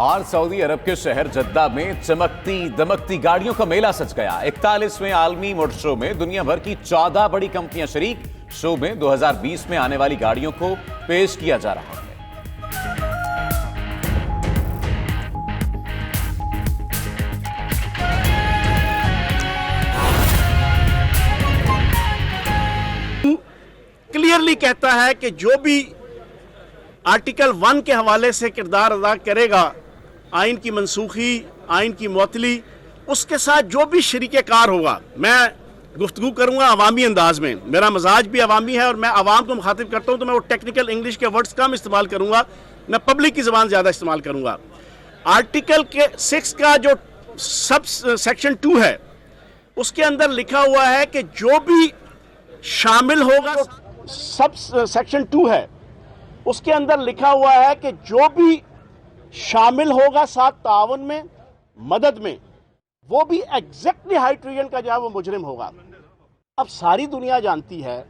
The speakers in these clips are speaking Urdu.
اور سعودی عرب کے شہر جدہ میں چمکتی دمکتی گاڑیوں کا میلہ سج گیا۔ 41ویں عالمی موٹر شو میں دنیا بھر کی 14 بڑی کمپنیاں شریک۔ شو میں 2020 میں آنے والی گاڑیوں کو پیش کیا جا رہا ہے۔ کلیئرلی کہتا ہے کہ جو بھی آرٹیکل 1 کے حوالے سے کردار ادا کرے گا، آئین کی منسوخی، آئین کی معطلی، اس کے ساتھ جو بھی شریک کار ہوگا، میں گفتگو کروں گا عوامی انداز میں، میرا مزاج بھی عوامی ہے اور میں عوام کو مخاطب کرتا ہوں تو میں وہ ٹیکنیکل انگلش کے ورڈز کم استعمال کروں گا، میں پبلک کی زبان زیادہ استعمال کروں گا۔ آرٹیکل 6 کا جو سب سیکشن 2 ہے، اس کے اندر لکھا ہوا ہے کہ جو بھی شامل ہوگا، سب سیکشن 2 ہے، اس کے اندر لکھا ہوا ہے کہ جو بھی شامل ہوگا ساتھ تعاون میں، مدد میں، وہ بھی ایگزیکٹلی ہائی ٹریجن کا جو ہے وہ مجرم ہوگا۔ اب ساری دنیا جانتی ہے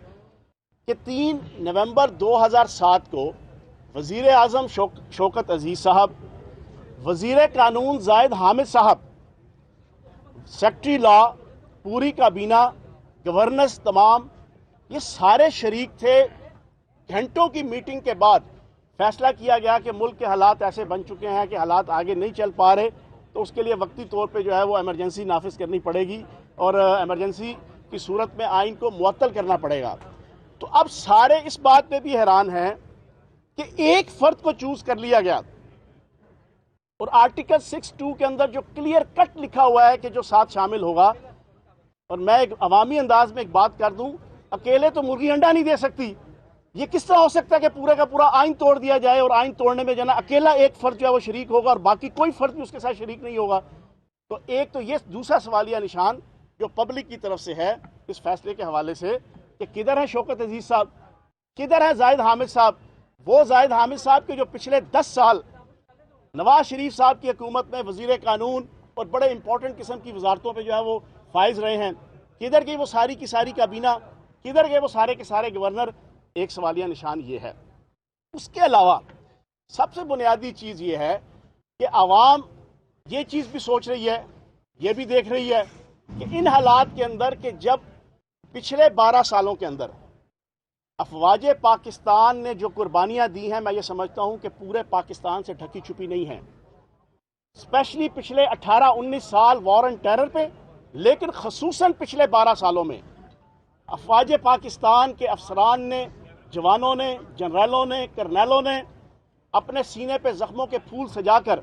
کہ 3 نومبر 2007 کو وزیر اعظم شوکت عزیز صاحب، وزیر قانون زاہد حامد صاحب، سیکرٹری لا، پوری کابینہ، گورنرز تمام، یہ سارے شریک تھے۔ گھنٹوں کی میٹنگ کے بعد فیصلہ کیا گیا کہ ملک کے حالات ایسے بن چکے ہیں کہ حالات آگے نہیں چل پا رہے، تو اس کے لیے وقتی طور پہ جو ہے وہ ایمرجنسی نافذ کرنی پڑے گی اور ایمرجنسی کی صورت میں آئین کو معطل کرنا پڑے گا۔ تو اب سارے اس بات پہ بھی حیران ہیں کہ ایک فرد کو چوز کر لیا گیا اور آرٹیکل 6(2) کے اندر جو کلیئر کٹ لکھا ہوا ہے کہ جو ساتھ شامل ہوگا، اور میں ایک عوامی انداز میں ایک بات کر دوں، اکیلے تو مرغی انڈا نہیں دے سکتی۔ یہ کس طرح ہو سکتا ہے کہ پورے کا پورا آئین توڑ دیا جائے اور آئین توڑنے میں جو ہے نا اکیلا ایک فرد جو ہے وہ شریک ہوگا اور باقی کوئی فرد بھی اس کے ساتھ شریک نہیں ہوگا؟ تو ایک تو یہ دوسرا سوالیہ نشان جو پبلک کی طرف سے ہے اس فیصلے کے حوالے سے کہ کدھر ہے شوکت عزیز صاحب، کدھر ہے زاہد حامد صاحب، وہ زاہد حامد صاحب کے جو پچھلے 10 سال نواز شریف صاحب کی حکومت میں وزیر قانون اور بڑے امپورٹنٹ قسم کی وزارتوں پہ جو ہے وہ فائز رہے ہیں، کدھر گئی وہ ساری کی ساری کابینہ، کدھر گئے وہ سارے کے سارے گورنر؟ ایک سوالیہ نشان یہ ہے۔ اس کے علاوہ سب سے بنیادی چیز یہ ہے کہ عوام یہ چیز بھی سوچ رہی ہے، یہ بھی دیکھ رہی ہے کہ ان حالات کے اندر کہ جب پچھلے 12 سالوں کے اندر افواج پاکستان نے جو قربانیاں دی ہیں، میں یہ سمجھتا ہوں کہ پورے پاکستان سے ڈھکی چھپی نہیں ہیں، اسپیشلی پچھلے 18-19 سال وار اینڈ ٹیرر پہ، لیکن خصوصاً پچھلے 12 سالوں میں افواج پاکستان کے افسران نے، جوانوں نے، جنرلوں نے، کرنیلوں نے اپنے سینے پہ زخموں کے پھول سجا کر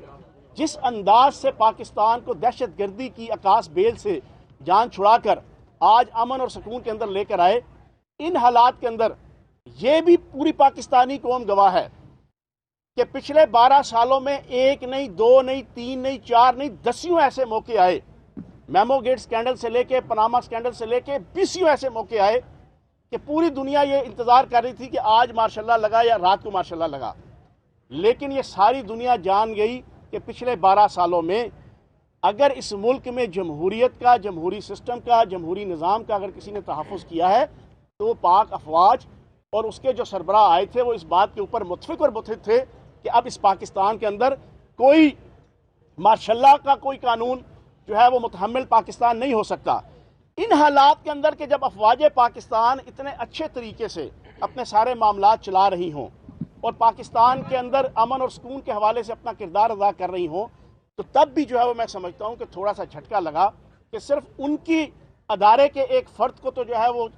جس انداز سے پاکستان کو دہشت گردی کی عکاس بیل سے جان چھڑا کر آج امن اور سکون کے اندر لے کر آئے، ان حالات کے اندر یہ بھی پوری پاکستانی قوم گواہ ہے کہ پچھلے 12 سالوں میں 1 نہیں، 2 نہیں، 3 نہیں، 4 نہیں، 10 ایسے موقع آئے، میمو گیٹ سکینڈل سے لے کے پاناما سکینڈل سے لے کے 20 ایسے موقع آئے کہ پوری دنیا یہ انتظار کر رہی تھی کہ آج ماشاء اللہ لگا یا رات کو ماشاء اللہ لگا، لیکن یہ ساری دنیا جان گئی کہ پچھلے 12 سالوں میں اگر اس ملک میں جمہوریت کا، جمہوری سسٹم کا، جمہوری نظام کا اگر کسی نے تحفظ کیا ہے تو وہ پاک افواج اور اس کے جو سربراہ آئے تھے وہ اس بات کے اوپر متفق اور متحد تھے کہ اب اس پاکستان کے اندر کوئی ماشاء اللہ کا کوئی قانون جو ہے وہ متحمل پاکستان نہیں ہو سکتا۔ ان حالات کے اندر کہ جب افواج پاکستان اتنے اچھے طریقے سے اپنے سارے معاملات چلا رہی ہوں اور پاکستان کے اندر امن اور سکون کے حوالے سے اپنا کردار ادا کر رہی ہوں، تو تب بھی جو ہے وہ میں سمجھتا ہوں کہ تھوڑا سا جھٹکا لگا کہ صرف ان کی ادارے کے ایک فرد کو تو جو ہے وہ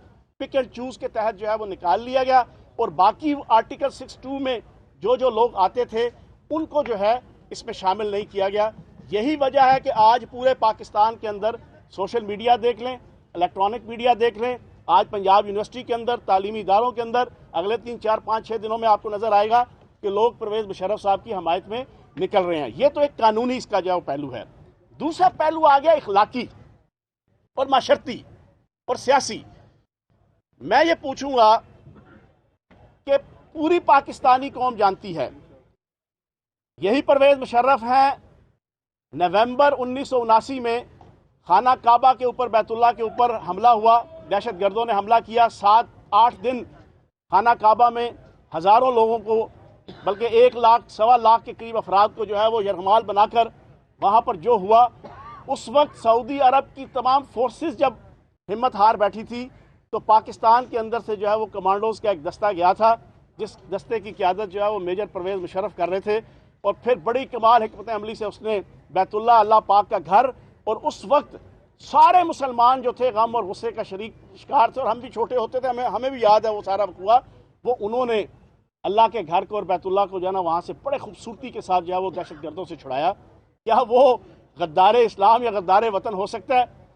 پک اینڈ چوز کے تحت جو ہے وہ نکال لیا گیا اور باقی آرٹیکل 6(2) میں جو لوگ آتے تھے ان کو جو ہے اس میں شامل نہیں کیا گیا۔ یہی وجہ ہے کہ آج پورے پاکستان کے اندر سوشل میڈیا دیکھ لیں، الیکٹرانک میڈیا دیکھ لیں، آج پنجاب یونیورسٹی کے اندر، تعلیمی اداروں کے اندر اگلے 3، 4، 5، 6 دنوں میں آپ کو نظر آئے گا کہ لوگ پرویز مشرف صاحب کی حمایت میں نکل رہے ہیں۔ یہ تو ایک قانونی اس کا جو پہلو ہے۔ دوسرا پہلو آ گیا اخلاقی اور معاشرتی اور سیاسی۔ میں یہ پوچھوں گا کہ پوری پاکستانی قوم جانتی ہے، یہی پرویز مشرف ہیں، نومبر 1979 میں خانہ کعبہ کے اوپر، بیت اللہ کے اوپر حملہ ہوا، دہشت گردوں نے حملہ کیا، 7-8 دن خانہ کعبہ میں ہزاروں لوگوں کو بلکہ 1 لاکھ سوا لاکھ کے قریب افراد کو جو ہے وہ یرغمال بنا کر وہاں پر جو ہوا، اس وقت سعودی عرب کی تمام فورسز جب ہمت ہار بیٹھی تھی تو پاکستان کے اندر سے جو ہے وہ کمانڈوز کا ایک دستہ گیا تھا، جس دستے کی قیادت جو ہے وہ میجر پرویز مشرف کر رہے تھے، اور پھر بڑی کمال حکمت عملی سے اس نے بیت اللہ پاک کا گھر، اور اس وقت سارے مسلمان جو تھے غم اور غصے کا شکار تھے، اور ہم بھی چھوٹے ہوتے تھے، ہمیں بھی یاد ہے وہ سارا وقوع، وہ انہوں نے اللہ کے گھر کو اور بیت اللہ کو جو ہے نا وہاں سے بڑے خوبصورتی کے ساتھ جو ہے وہ دہشت گردوں سے چھڑایا۔ کیا وہ غدار اسلام یا غدار وطن ہو سکتا ہے؟